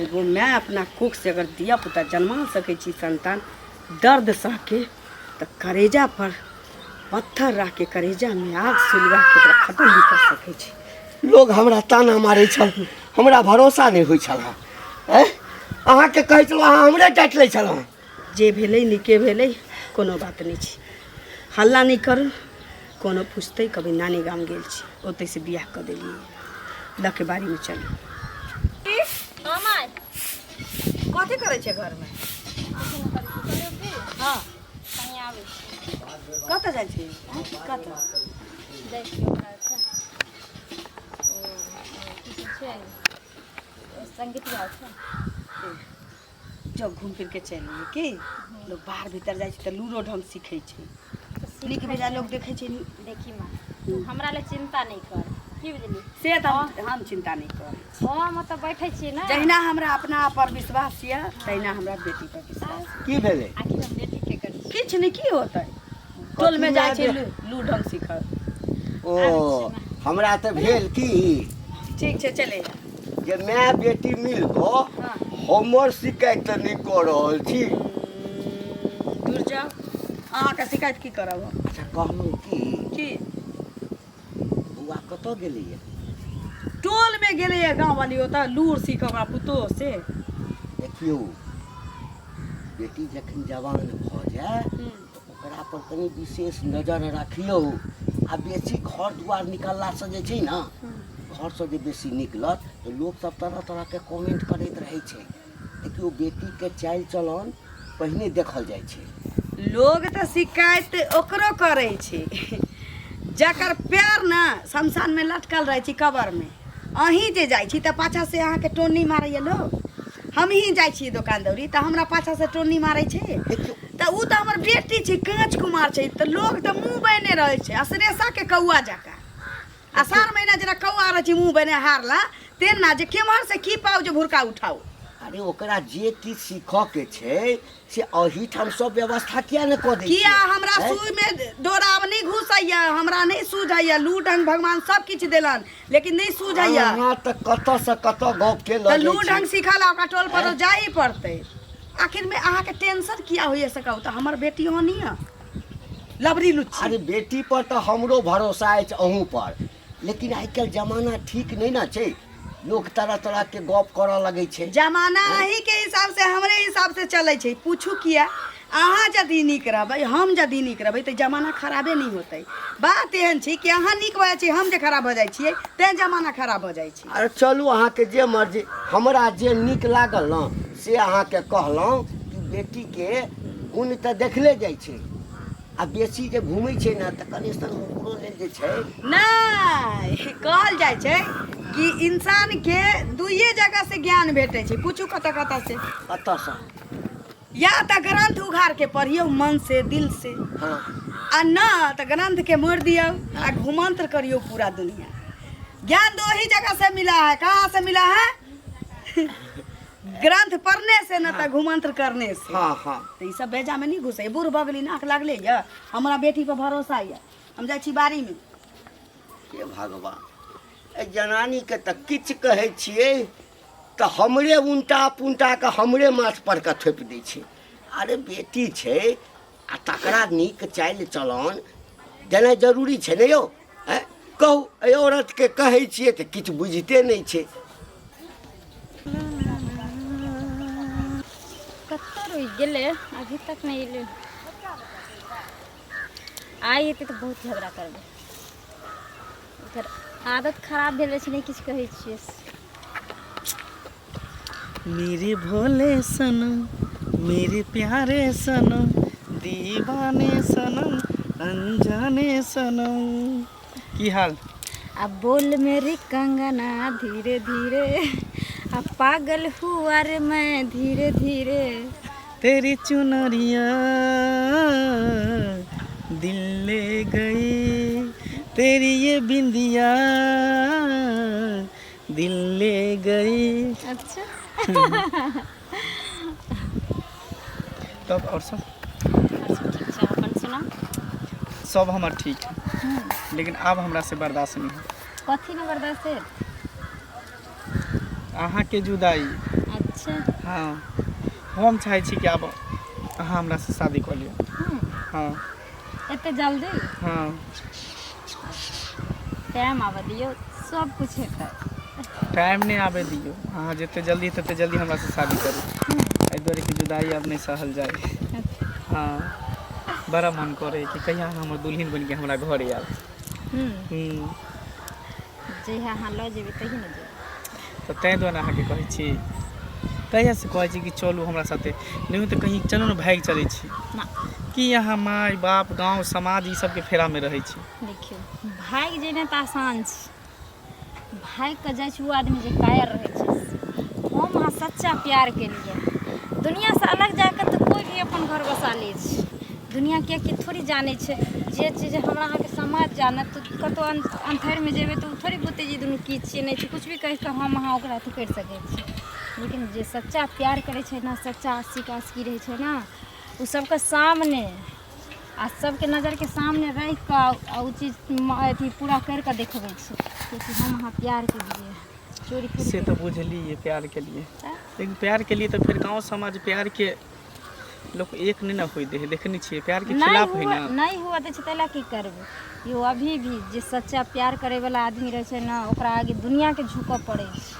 एगो मैं अपना कोख से अगर दिया पुता जन्मा सके छी संतान दर्द सह के तो करेजा पर पत्थर रख के करेजा में आग सुलगा के ओकरा खत्म भी कर सके छी। लोग हमरा ताना मारे छल, हमरा भरोसा नहीं होइ छल। अहाँ के कहै छलहुँ अहाँ हमरे डाँटि लै छलहुँ। जे भेलै नीके भेलै, कोनो बात नहीं छी, हल्ला नहीं करू। कोनो पूछते कभी नानी गाम गेल छी, ओतै से बियाह कर देलिए, लके बाड़ी में चली। कथी करे छे घर में? हाँ कत जाइ छी? कत संगीत जब घूम फिर के चलिए कि लोग बाहर भीतर जाइ छै त लूरो ढंग सीखे छै। नीक बेजा लोग देखे छै। देखी माँ तू हमरा ले चिंता नहीं कर, की बुझली से त हम चिंता नहीं कर। हम त बैठे छी ना, जहिना हमरा अपना पर विश्वास ये तहिना हमरा बेटी पर विश्वास। की भेलै? आखिर हम बेटी के कर किछ नहीं की होतै, टोल में जाइ छै लू ढंग सीखल। ओ हमरा त भेल की ठीक छै चले जे मैं बेटी मिल को हमर शिकायत नहीं कर रहल छी। दूर जाओ, अहाँ के शिकायत की करब हम? अच्छा कहलहुँ की बुआ कतऽ गेलैए? टोल में गेले गाँव वाली होता लूर सीख ओकरा पुतो से। देखियो बेटी जखन जवान भ जाए तो ओकरा पर कनी विशेष नजर राखियो। आ बेसी घर दुआर निकलला से जे छै ना, घर से जे बेसी निकलत तो लोग सब तरह तरह के कमेंट करैत रहे छै। देखियो बेटी के चाल चलन पहिने देखल जाइ छै। लोग तो शिकायत ओकरो करे छै जकर पैर ना शमशान में लटकल रहे छी कबर में। अहीं जे जाइ छी त पाछा से अहाँ के टोनी मारैया लोग। हम ही जाइ छी दुकान दौरी त हमरा पाछा से टोनी मारै छै त उ त हमर बेटी छै, कांच कुमार छै त लोग त मुंह बने रहे छै असरेसा के कौआ जका। आषाढ़ महीना जेना कौआ रहे छै मुंह बने हारला तेना जे केम्हर से की पाउ जे भुरका उठाओ। अरे ओकरा जे की सीखऽ के छै से अही ठाम सब व्यवस्था किया न क दै छी? किया हमरा सुई में डोरा नहीं घुसैया, हमरा नहीं सूझैया। लूढंग भगवान सब किछ देलन लेकिन नहीं सूझैया। अहाँ त कतऽ से कतऽ गप के त ल लूढंग सिखला ओकरा टोल पर तो जाई पड़तै। आखिर में अहाँ के टेंशन किया होइए सकाउ त हमर बेटी होनी है लबरी लुच्ची। अरे बेटी पर तो हमरो भरोसा अछि अहूँ पर, लेकिन आइ काल्हि जमाना ठीक नहीं ना छै। लोग तरह तरह के गप करऽ लगे छै। जमाना अही के हिसाब से हमरे हिसाब से चले छै। पूछू किया? अहाँ यदि नीक रहबै, हम यदि नीक रहबै त जमाना खराबे नहीं होतै। बात एहन छै कि अहाँ नीक भऽ जाइ छी, हम जे खराब भऽ जाइ छियै तें जमाना खराब भऽ जाइ छै। अरे चलू अहाँ के जे मर्जी, हमरा जे नीक लागल ना से अहाँ के कहलहुँ कि बेटी के गुण त देखले जाइ छै। आ बेसी जे घूमै छै ना त कनी सन ओकरो लेल जे छै नहीं कहल जाइ छै कि इंसान के दुइये जगह से ज्ञान भेटे छै। पूछू कत कत से? कतऽ सँ? या त ग्रंथ उघार के पढ़ियो मन से दिल से, हाँ आ न त ग्रंथ के मोड़ दियो आ घुमंत्र करियो पूरा दुनिया। ज्ञान दो ही जगह से मिला है। कहाँ से मिला है? ग्रंथ पढ़ने से न त घुमंत्र करने से। हाँ हाँ तो ये सब बेजा में नहीं घुसे। बूढ़ बगली नाक लगले या हमरा बेटी पर भरोसा या हम जाइ छी बाड़ी में। हे भगवान, ए जनानी के त किछ कहै छियै त हमरे उनटा पुनटा के हमरे माथ पर के थोपि दै छै। अरे बेटी छै आ तकरा नीक चालि चलन देनाइ जरूरी छै ने यौ। कहू एहि औरत के कहै छियै त किछु बुझिते नहि छै। कत्तर रुक गेले अभी तक नहीं एले। आई एते तो बहुत झगड़ा करबे। इधर आदत खराब भेले छै, नहीं किछ कहै छियै। मेरे भोले सनम, मेरे प्यारे सनम, दीवाने सनम, अनजाने सनम। की हाल? अब बोल मेरी कंगना धीरे धीरे, अब पागल हुआ रे मैं धीरे धीरे। तेरी चुनरिया दिल ले गई, तेरी ये बिंदिया दिल ले गई। अच्छा तब और सब अच्छा अपन सुना। सब हमार ठीक है, लेकिन अब हमरा से बर्दाश्त नहीं है। कथी में बर्दाश्त है? अहाँ के जुदाई। अच्छा अच्छा हाँ हम चाहे छी कि आब अहाँ हमरा से शादी कऽ लिअ। हाँ एते जल्दी हाँ टाइम आबऽ दियौ, सब कुछ हेतै। टाइम नहीं आबे दियो, अहाँ जिते जल्दी तते जल्दी हमरा से शादी करू। एहि दुआरे कि जुदाई अब नहीं सहल जाए। हाँ बड़ा मन करे कि कहिया हमर दुल्हन बन के हमरा घर आयल। जहिया अहाँ लऽ जेबै तही ने जेबै। तो तैं दुआरे अहाँके कहै छी, कहिया से कहै छी कि चलू हमरा साथे, नहीं तो कहीं चलू ने भागि चलै छी ना कि यहाँ माय बाप गांव समाज ई सबके फेरा में रहै छी। देखियौ भागि जेनाइ तऽ आसान छै, भागि कऽ जाइ छै ओ आदमी जे कायर रहै छै। हम अहाँ सच्चा प्यार के लिए दुनिया से अलग जाकर तऽ कोई भी अपन घर बसा लै छै। दुनिया के थोड़ी जानै छै, जे चीज हमरा अहाँके समाज जानत तऽ कतौ अन्धेरमे जेबै तऽ ओ थोड़ी बुझतै जे दुनू की छियै नहि छै, कुछ भी कहि कऽ हम अहाँ ओकरा अथी करि सकै छी। लेकिन जे सच्चा प्यार करै छै ने, सच्चा आशिक आशिकी रहै छै ने, ओ सबके सामने आ सबके नज़रके सामने रहि कऽ ओ चीज अथी पूरा करि कऽ देखबै छै कि हम अहाँ प्यार के लिए चोरी से तो बुझलिए प्यार के लिए, लेकिन प्यार के लिए तो फिर गांव समाज प्यार के लोग एक नहीं ना होई दे है, देखने छिए प्यार के खिलाफ है ना। नहीं हुआ दै छै तैला की करबै। यो अभी भी जे सच्चा प्यार करे वाला आदमी रहे छै ना, ओकरा आगे दुनिया के झुकऽ पड़े छै।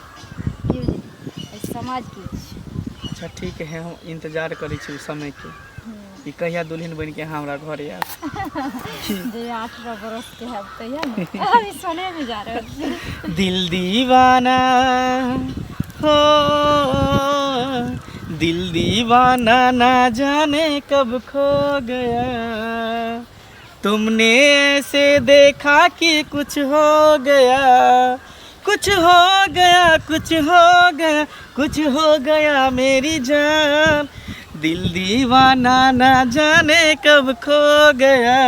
की बुझलिए समाज की छै। अच्छा ठीक है, हम इंतजार करै छी उस समय के कि कहिया दुल्हन बन के अहाँ हमरा घर आयब। जे 18 बरस के है तैया ना अभी सोने में जा रहे हो। दिल दीवाना हो, दिल दीवाना ना जाने कब खो गया, तुमने ऐसे देखा कि कुछ हो गया, कुछ हो गया, कुछ हो गया, कुछ हो गया मेरी जान। दिल दीवाना ना जाने कब खो गया,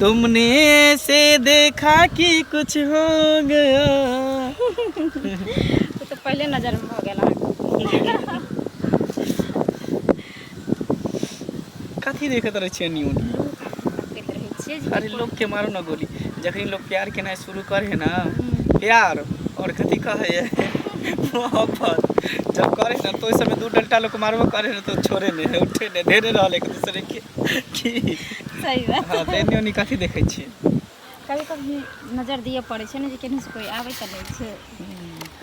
तुमने ऐसे देखा कि कुछ हो गया। तो पहले नजर में हो गया। कथी देखत रहे छियै न्यून? अरे लोग के मारो ना गोली, जखनी लोग प्यार केनाइ शुरू करे है ना, प्यार और कथी कहे है मोहब्बत जब करे ना तो इस समय दू डंटा लोग मारबो करे ना तो छोड़े नहीं है, उठे नहीं धेरे रहले एक दूसरे के की सही बात। हां तेनियो नि कथी देखै छी। कभी कभी नजर दिए पड़े छै ने जे केने से कोई आबै त नहीं छै,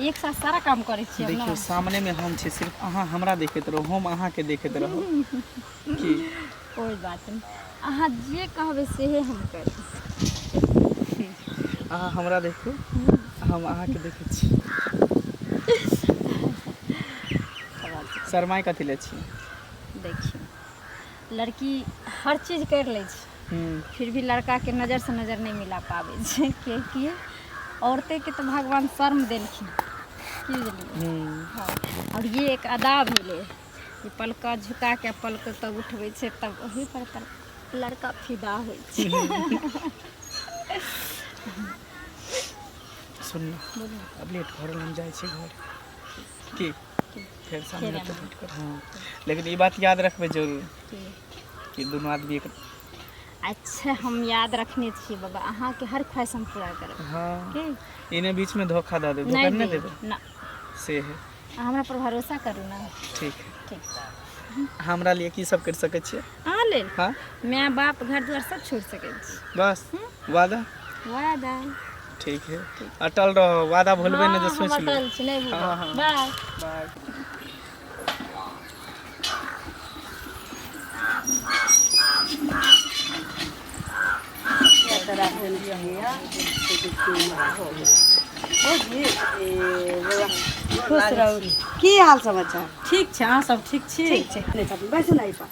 एक साथ सारा काम करे छी हम ना। देखियो सामने में हम छी, सिर्फ अहाँ हमरा देखैत रहो, हम अहाँ के देखैत रहो की कोई बात नहीं, अहाँ जे कहबै से हम करब। अहाँ हमरा देखू, हम अहाँ के देखै छी। शर्माई कथी ले छी? देखिए लड़की हर चीज कर ले छै, फिर भी लड़का के नज़र से नज़र नहीं मिला पावे छै, कियाकि औरतें के तो भगवान शर्म देलखिन की बुझलिए। हाँ और ये एक अदा भेले, ये पलका झुका के पलक तब उठबै छै तब वही पर लड़का फिदा होइ छै। सुन अब लेट घर लग जाए छै घर की फिर सामने तो भेट कर। हाँ लेकिन ये बात याद रखबे जरूर कि दोनों आदमी एक। अच्छा हम याद रखने छी बाबा, अहाँ के हर ख्वाहिश हम पूरा करब। हाँ इन्हें बीच में धोखा दे दे, धोखा नहीं देबे ना से है। हमरा पर भरोसा करू ना। ठीक है, ठीक हमरा लिए की सब कर सके छिए? अहाँ लेल हाँ माय बाप घर द्वार सब छोड़ सके छी। बस वादा? वादा ठीक है, अटल रहो, वादा भूलबे नहीं तो सोच लो। अटल छी नहीं भूलब। हाँ, हाँ। Bye bye. खुश रहू। की हाल समाचार? ठीक छै, अहाँ सब ठीक छी? ठीक छै, नहीं सब बैसू नहीं पा।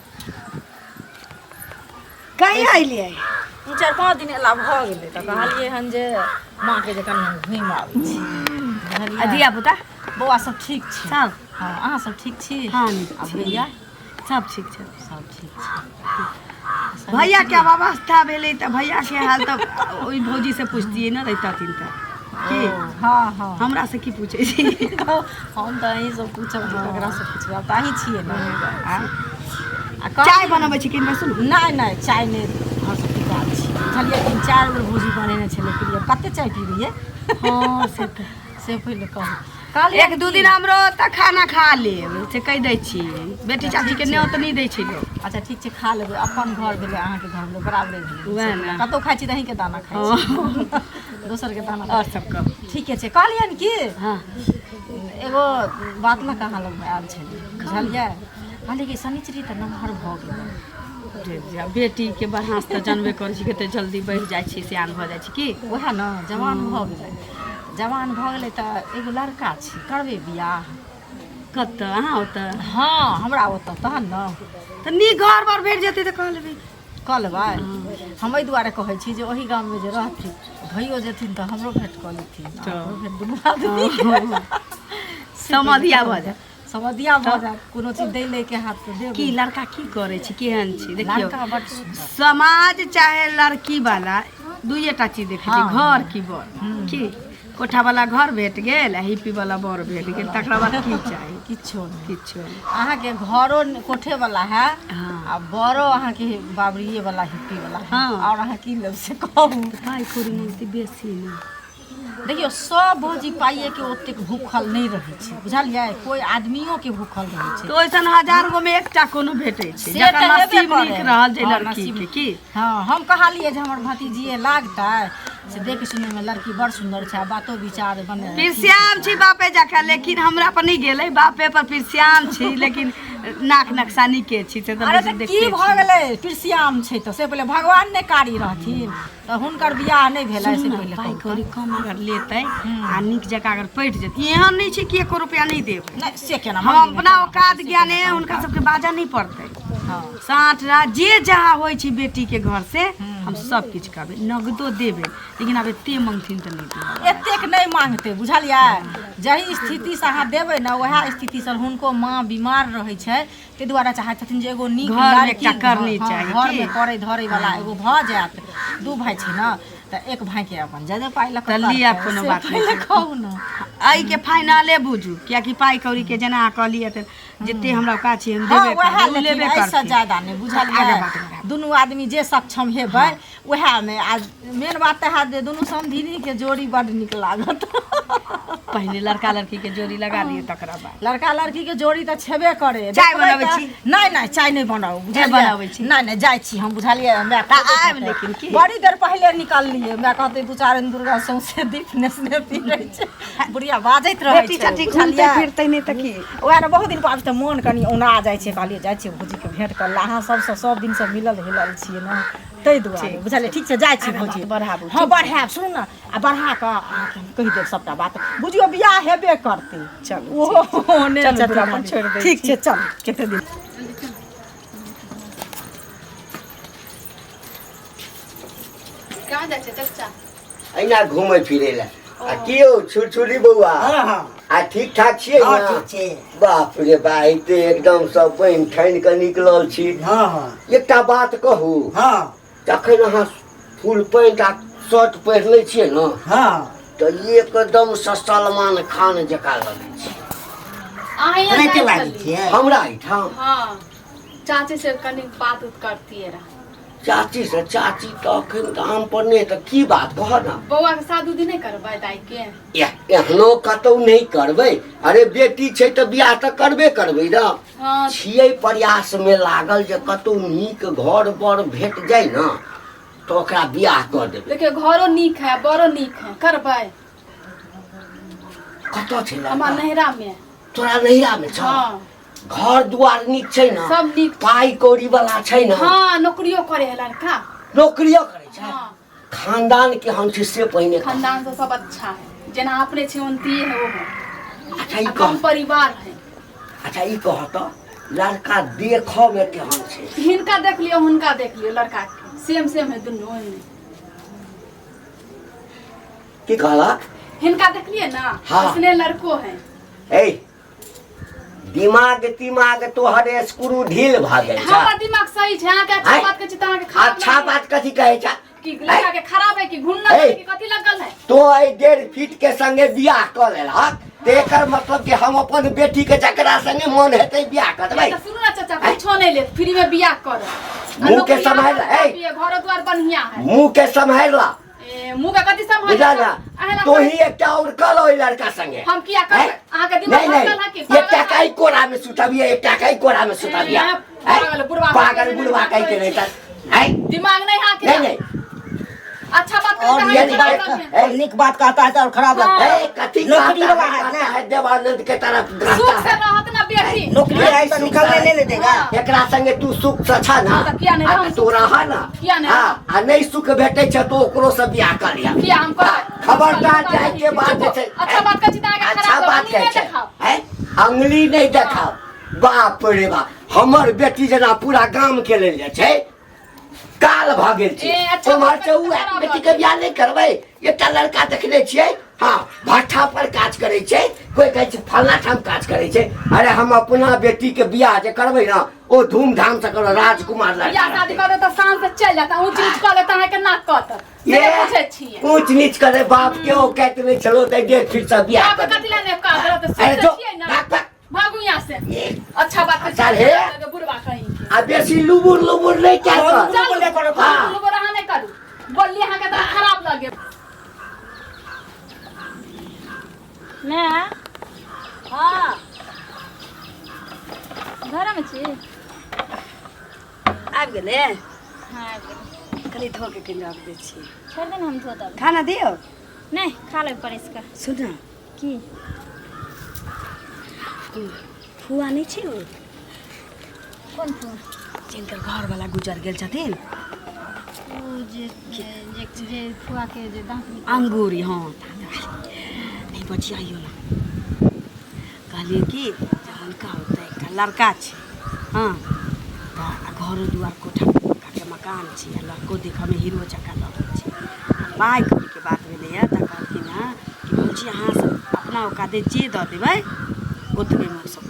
कहिया अइलियै? 4-5 दिन एला भऽ गेलै तऽ कहलियै हन जे माँ के जखन घुमि आबै छी। धिया पुता बौआ सब ठीक छै? सब हाँ अहाँ सब ठीक छी? हाँ आ भैया सब ठीक छै। सब ठीक छै। भैया के अब अवस्था भेलै तऽ भैया के हाल तऽ ओइ भौजी से पूछतियै न रहितथिन तऽ की। हाँ हाँ हमरा से की पूछे छी? हम तऽ अहीं सब पूछब जे ककरा से पूछब, आब तऽ अहीं छियै ने। चाय बनबै छी कि बैसू? नहीं नहीं चाय नहीं, घर सब की बात छी बुझलिए। 3-4 बेर भौजी बनेने छलै, पीलिए कते चाय पीबिए? हाँ से पहिले कहू कहलियै एक दू दिन हमरो त खाना खा लेब से कहि दै छी बेटी चाची के न्योत नहीं दै छी लोग। अच्छा ठीक छै खा लेबै, अपन घर भेलै अहाँके घर भेलै बराबरे भेलै। वएह ने। कतौ खाइ छी त अहींके दाना खाइ छी दोसर के दाना और सब कब ठीके छै। कहलियनि कि हाँ एगो बात लऽ कहाँ लग आयल छलै बुझलियै, कहलियै कि शनिचरी तऽ नमहर भऽ गेलै। बेटी के बढ़ास त जानबे करै छी कते जल्दी बढ़ि जाइ छी सियान भऽ जाइ छी की। वएह ने जवान भऽ गेलै, जवान भऽ गेलै तऽ एगो लड़का छै करबै बियाह। कत अहाँ ओतऽ हाँ हमरा ओतऽ तहन ने त नीक घर बार भेट जेतै त कह लेबै। कऽ लेबै। हम एहि दुआरे कहै छी जे ओहि गाममे जे रहथिन भइयो जेथिन तऽ हमरो भेँट कऽ लेथिन, हमरो भेँट दुनू आदमी समधिया भऽ जाय। समधिया भऽ जायत, कोनो चीज दै ले के हाथ से देब। की लड़का की करे छी केहन छी देखियो। लड़का बड्ड सुन्दर। समाज चाहे लड़की वाला दुइटा चीज देखे छी, हाँ। घर की बर की। कोठा वाला घर भेट गेल आ हिप्पी वाला बर भेट गेल, तकरा बाद की चाही किछो नहीं। किछो नहीं। अहाँके घरो कोठे वाला है हाँ। आ बड़ो अहाँके बाबरिये वाला हिप्पी वाला है। हाँ। और अहाँ की लेब से कहू। पाइ कौड़ी नहीं बेसी नहीं। देखियो सब भौजी पाइए के ओतेक भूखल नहीं रहे छै बुझलियै, कोई आदमियों के भूखल रहे छै। तो ऐसन हजार गो में एकटा कोनो भेटै छै से जकर तऽ हेबे नसीब करे। नीक रहल जे हाँ, लड़की नसीब। के की। हाँ हम कहलिए जे हमर भतीजिए लागतै से देख सुने में लड़की बड़ सुंदर छै, बातो विचार बने। पिरश्याम छी बापे जाके, लेकिन हमरा पर नहीं गेलै बापे पर पिरश्याम छी, लेकिन नाक नक्सानी के छी से अरे तऽ की भऽ गेलै पिरसियाम छै तऽ से पहिले भगवान ने कारी रहथिन तऽ हुनकर बियाह नहि भेलै से पहिले। पाइ कौड़ी कम अगर लेतै आ नीक जकाँ अगर पैठ जेतै, एहन नहीं छै कि एको रुपया नहीं देबै। नहीं से केना हम अपना औकात ज्ञाने हुनका सबके बाजा नहीं पड़तै। हाँ। साँठ रात जे जहाँ होइ छी बेटी के घर से हम सब किछु करबै, नगदो देबै, लेकिन अब एते मांगथिन तऽ नहीं देबै। एतेक नहीं मांगते बुझलियै, जही स्थिति से अहाँ देबै ने वएह स्थिति से हुनको माँ बीमार रहै छै ताहि दुआरे चाहै छथिन जे एगो नीक घर में लड़की एकटा करनी हाँ, चाही घर की? में करे धरे वाला एगो भऽ जायत। दू भाई छै ने तऽ एक भाई के अपन ज्यादा पाइ लऽ तऽ लिअ कोनो बात नहीं। कहू ने एहि के फाइनले बुझू, कियाकि पाइ कौड़ी के जेना अहाँ कहलियै तऽ जते हमरा औकात छै हम हाँ देबे वएह करबै, उ लेकिन लेबे ऐसा करतै। ज्यादा नहीं बुझलियै, दुनू आदमी जे सक्षम हेबै वएह में। आ मेन बात है जे दुनू समधिनी के जोड़ी बड़ नीक लागत। पहले लड़का लड़की के जोड़ी लगा दिए तकरा बाद लड़का लड़की के जोड़ी तऽ छेबे करे। चाय देखबै बनाबै तऽ- छी? नहीं नहीं चाय नहीं बनाऊ जे बनाबै छी? नहीं नहीं जाय छी हम बुझलियै। मैं आयब लेकिन की? बड़ी देर पहले निकललिए, मैं कहते दू चार दिन दुर्गा सौंसे दीप नेसने पीरै छै बुढ़िया बाजैत रहै बेटी छै चाची घूमते बुझलियै। फिरते नहीं तऽ की। ओएह ने बहुत दिन बाद तऽ मोन कनि औना जाइ छै, कहलिए जाइ छियै भौजी के भेंट करला। अहाँ सबसँ सब दिन से मिलल हिलल छियै ने ताहि दुआरे बुझलियै। ठीक छै जाइ छी भौजी। बढ़ाबू, हाँ बढ़ायब, सुनू ने आ बढ़ा कऽ अहाँके हम कहि देब सबटा बात। बुझियो बियाह हेबे करतै। चलू ओहो ने चलू, छथिन दूरा पर आदमी। छोड़ि दै ठीक छी। छै चल कते दिन कहाँ जाइ छै चच्चा? अहिना घूमै फिरै लए। आ की यौ छुरछुरी बौआ, आ ठीक ठाक छियै ने? बाप रे बा, ई तऽ एकदम सब पानि ठानि कऽ निकलल छी। एकटा बात कहू, जखन अहाँ फुल पैंट आ शर्ट पहिर लै छियै ने तऽ एकदम सलमान खान जकाँ लगै छै। अहाँ यहाँ जाइ छलियै? हमरा एहिठाम हाँ चाची से कनी बात उत करतियै रहा। चाची से? चाची तऽ अखन काम पर नहि, तऽ की बात कह ने। बौआ के शादी उदी नहीं करबै दाई के? एहनो कतौ नहीं करबै। अरे बेटी छै तऽ बियाह तऽ करबे करबै ने। हाँ छियै प्रयास में लागल जे कतौ नीक घर बर भेट जाय ने तऽ ओकरा बियाह कऽ देबै। देखियो घरो नीक है बड़ो नीक है, करबै? कतऽ छै हमार लड़का? नैहरा में। तोरा नैहरा में छ? हाँ घर दुआर नीक छै ने? सब नीक। पाइ कौड़ी वाला छै ने? हाँ नौकरियो करे है लड़का। नौकरियो करै छै? हाँ खानदान के हम छी से पहिने कहू। खानदान से सब अच्छा है, जेना अपने छै ओनतिए है वो है। अच्छा ई आ कह, कम परिवार है। अच्छा ई कह तऽ लड़का देखऽ में केहन छै? हिनका देख लियो हुनका देख लियो, लड़का के सेम सेम है दुनू ओहिमे। की कहलक? हिनका देखलिए ना? हाँ। उसने लड़को है। ए दिमाग तिमाग तोहर स्क्रू ढील भऽ गेल छै। हमर दिमाग सही छै, अहाँ के अच्छा आँय? बात कहै छी त अहाँ के खराब अच्छा लगैए। बात कथी कहै छै? कि लड़का के खराब है कि घुन्ना ऐ। है कि कथी लगल है? तो 1.5 फीट के संगे बियाह कऽ लेलक तऽ एकर मतलब कि हम अपन बेटी के जकरा संगे मन हेतै बियाह कर देबै। तो सुनू ना चाचा, कुछो नहीं ले, फ्री में बियाह कर। मुंह के संभाल, ऐ। घर द्वार बढ़िया है। मुंह के सम्हार ला। ए मुंह का कथी सब बुझा ना तो ही एकटा और कल ओइ लड़का संगे हम किया कर हैं? आहा के दिमाग नहीं पागल है कि नहीं एक टकाई कोरा में सुतबिया एक टकाई कोरा में सुतबिया पागल बुढ़वा पागल बुढ़वा कह के नहीं है दिमाग नहीं हा नहीं नहीं अच्छा बात और करता ये है और निक बात कहता है तो और खराब लगता है। ए कथी नौकरी कहता वाला है कहता ना। है देवानंद के तरफ सुख ग्रहता से है रहत ना बेटी नौकरी है तो निकलने नहीं देगा। एकरा संगे तू सुख से छ ना तो किया नहीं आ हम तू रहा ना किया नहीं हां आ नहीं सुख भेटै छ तो ओकरो से बियाह कर लिया किया हमको खबरदार जाए के बात छै अच्छा बात का चिता आगे अच्छा खराब बात नहीं कह छै दिखाओ हैं अंगली नहीं देखाओ बाप रे बाप हमर बेटी जना पूरा गाम के लेल जाइ छै काल भ गेल छै ए, अच्छा उमर बात से उ खराब बेटी बात के बियाह नहीं करबै एकटा लड़का देखने छियै हाँ भट्ठा पर काज करे छै कोई कहै छै फलना ठाम काज करे छै अरे हम अपना बेटी के बियाह जे करबै ना ओ धूमधाम से करो राजकुमार या लड़का शादी कर तो शान से चल जाता ऊंच नीच कर लेता है के नाक कत ये पूछे छिए ऊंच नीच करे बाप के ओ कहते नहीं चलो त 1.5 फीट से बियाह आप कर कथी लेने का गलत अरे सोच जो छिए ना भाग भाग भागू यहां से ये अच्छा बात अच्छा है। बुढ़वा कहीं के आ बेसी लुबुर लुबुर नहीं क्या कर चल बोले करो। हाँ। लोग रहा नहीं करू बोलिए यहां के तो खराब लगे मैं हाँ घर में छी आबि गेलै हाँ कनी धो के कनी रख दै छियै छोड़ दे ना हम धो तब खाना दियो नहीं खा ले परेश का सुन ना की फुआ नहीं छै ओ कौन फूल जिनकर घर वाला गुजर गेल छथिन ओ जे फुआ के जे दांत निकल अंगूरी हाँ नहीं बचियाइयो ना कहलिए कि जे हुनका होतै एकटा लड़का छै हाँ तऽ घर दुआर कोठा के मकान छै आ लड़को देखऽमे हीरो जकाँ लगै छै पाइ कौड़ीके बात भेलैए तऽ कहलखिन हँ कि बुझी अहाँ सब अपना औकाते जे दऽ देबै ओतबेमे सब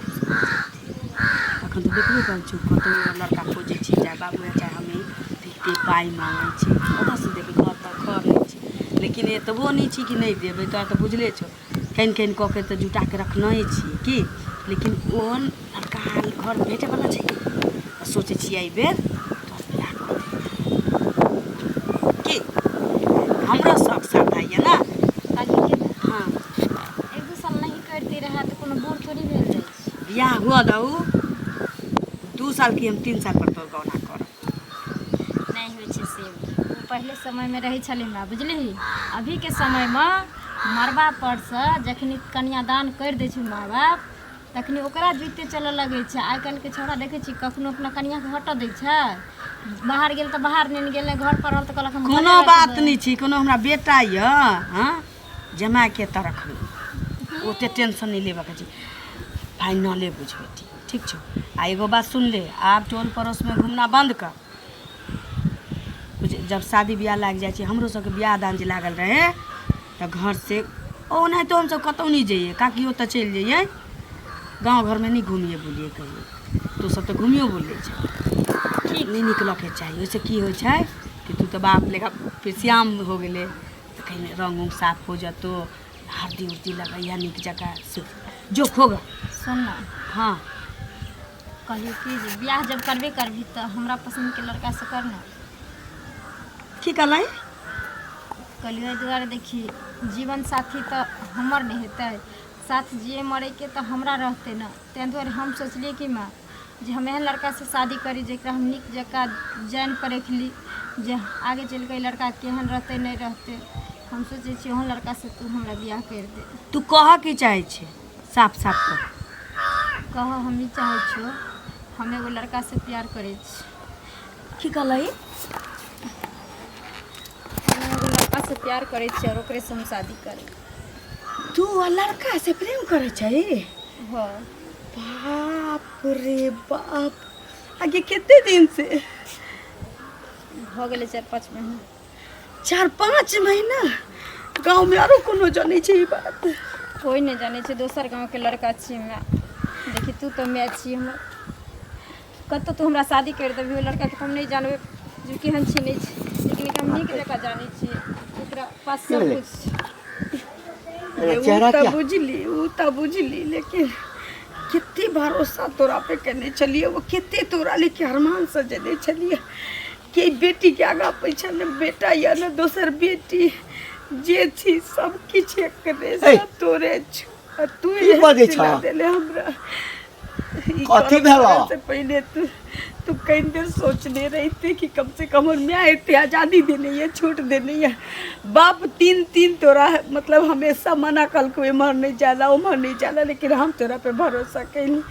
तखन तऽ देखबे करै छी कतहु लड़का खोजै छी चाहे बाबू चाहे हमे देखते पाइ माँगै छी ओतऽसँ देबै घर पर घर होइ छै लेकिन एतबो नहि छी कि नहि देबै तोरा तऽ बुझले छौ कनि कनि कऽ के तऽ जुटा के रखने छियै कि लेकिन ओहन लड़का घर भेटैवला छै तऽ सोचै छियै एहि बेर तोहर बियाह कऽ देबै कि हमरो शौक श्रद्धा यऽ ने काली के ना हाँ एक दू साल नहीं करती रहा तो कोनो बूढ़ थोड़ी भेल जाइ छै बियाह हुआ दऊ 2 साल की हम 3 साल पर तो गौना करब नहीं होइ छै से ओ पहले समयमे रहै छलै हमरा बुझलिही अभीके समयमे मरबा परसँ जखनी कन्यादान करि दै छै माँ बाप तखनी ओकरा जुइते चलऽ लगै छै आइ काल्हिके छौड़ा देखै छी कखनो अपना कनियाके हटऽ दै छै बाहर गेल तऽ बाहर नहि गेल घर पर रहल तऽ कहलक हम कोनो बात नहीं छी कोनो हमरा बेटा यऽ हाँ जमाय के तऽ रखबै ओते टेंशन नहीं लेबऽ के छै फाइनले बुझबै ठीक छौ आ एगो बात सुन ले आब टोल पड़ोस में घूमना बंद कर जब शादी ब्याह लाग जाइ छै हमरो सबके ब्याह दान जे लागल रहे तऽ घर से ओ नहीं तो हमसब कतौ नहीं जाइए काकी ओतऽ चलि जाइए गाँव घर में नहीं घूमिए बुलिए कहिए तो सब तो घूमियो बुलै छै ठीक नहीं निकलऽ के चाहिए ओहिसँ की होइ छै कि तू तो बाप लेखा फिर श्याम हो गेलै तऽ कहीं रंग उंग साफ हो जतो हल्दी उर्दी लगैया नीक जगह से जो होगा सुन ना हाँ कहलिए कि जे बियाह जब करबे करबी तऽ हमरा पसंदके लड़का से करना की कहलै कहलिए एहि दुआरे देखी जीवन साथी तऽ हमर नहि हेतै साथ जिए मरैके तऽ हमरा रहतै ने ताहि दुआरे हम सोचलिए कि माँ जे हम एहन लड़का से शादी करी जकरा हम नीक जकाँ जानि परख ली जे आगे चलि कऽ लड़का केहन रहतै नहीं रहतै हम सोचै छी ओहन लड़का से तू हमरा बियाह करि दे तू कह की चाहे छै साफ साफ कह कह हम ई चाहै छियौ हम एगो लड़का से प्यार करै छी की कहलै हम एगो लड़का से प्यार करै छी और ओकरे से हम शादी करी तू लड़का से प्रेम करे छै हाँ बाप रे बाप आगे कितने दिन से हो गेलै 4-5 महीना 4-5 महीना गाँव में आरो कोनो जानै छै ई बात कोई नहीं जाने छै दोसर गांव के लड़का छी मैं देखी तू तो मैं छी हम कतो तू हमरा शादी कर देबी ओ लड़का के हम नहीं जानबे जो केहन छी नहीं छी लेकिन एकरा हम नीक जकाँ जानै छी एकरा पास सब कुछ चेहरा क्या ऊ त बुझली लेकिन कितनी भरोसा तोरा पे करने चलिए वो कितने तोरा लेके अरमान सजने चलिए कि बेटी के आगा पीछा न बेटा या न दोसर बेटी जे छी सब किछ एकरे ए। सब तोरे छु आ तू की बजै छह? देले हमरा ई कथी करब भेलौ? से पहले तू कई देर सोचने रही थी कि कम से कम मैं इतनी आज़ादी देनी है, छूट देनी है। बाप तीन तोरा मतलब हमेशा मना कल को इमर नहीं जाला उमर नहीं जाला, लेकिन हम तोरा पे भरोसा कैली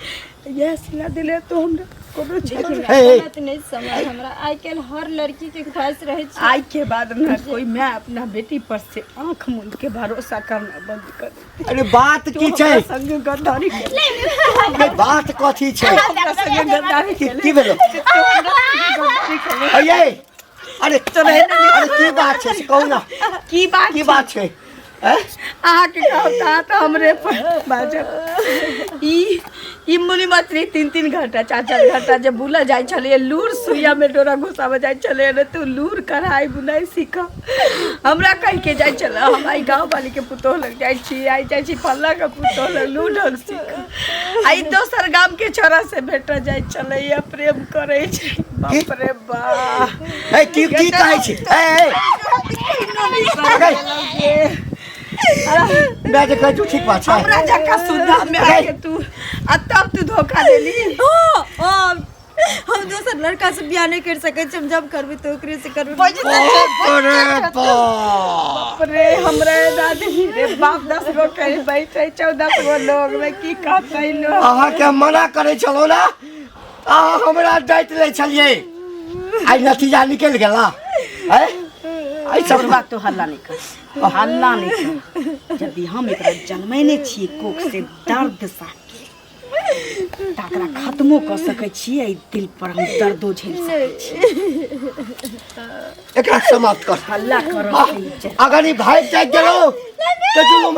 यह सिला दिले तो हम कोनो चीज हे। बात नहीं समझ हमरा। आई काल्हि हर लड़की के ख्वाहिश रहे छै आज के बाद ना कोई मैं अपना बेटी पर से आंख मूंद के भरोसा करना बंद कर देती। अरे बात की छै? हमरा संगे गद्दारी अरे बात कथी छै? हमरा संगे गद्दारी की भेलो? अये अरे की बात छै से कहू ना। की बात की बात छै? अहाँके कहता तो हमरे पर बाजब ई मुनि मत्री 3 घंटा 4 घंटा जब बुला जाय छलिए लूर सुइया में डोरा घुसावे जाय छले रे तू लूर कढ़ाई बुनाई सीख हमरा कह के जाय छल हम आई गाँव वाली के पुतोह लग जाय छी आई जाय छी फल्ला के पुतोह लग लूर ढंग सीख आई दोसर गाम के छोरा से भेट जाय छले या प्रेम करे छै। बाप रे बा ए की कहै छी? मैं जे कहै छी ठीक बात छै। हमरा जका सुधा में आके तू आ तब तू धोखा देली। हम दोसर लड़का से बियाह नहीं कर सके हम जब करबे तो ओकरे से करबे। अरे बाप बाप रे हमरा दादी रे बाप 10 गो कहीं बैठे 14 गो लोग में की कहते लोग। अहाँ के मना करे छलो ना अहाँ हमरा डांट ले छलिए आई नतीजा निकल गेला। आई सब बात तो हल्ला नहीं कर हल्ला नहीं कर। यदि हम एकरा जन्मैने छिए कोख से दर्द सा तकरा खत्मो कर सकै छिए दिल पर हम दर्दो झेल सकै छी। एकरा समाप्त कर। हल्ला करो अगर ई भाई जाग गेलो तो जुलुम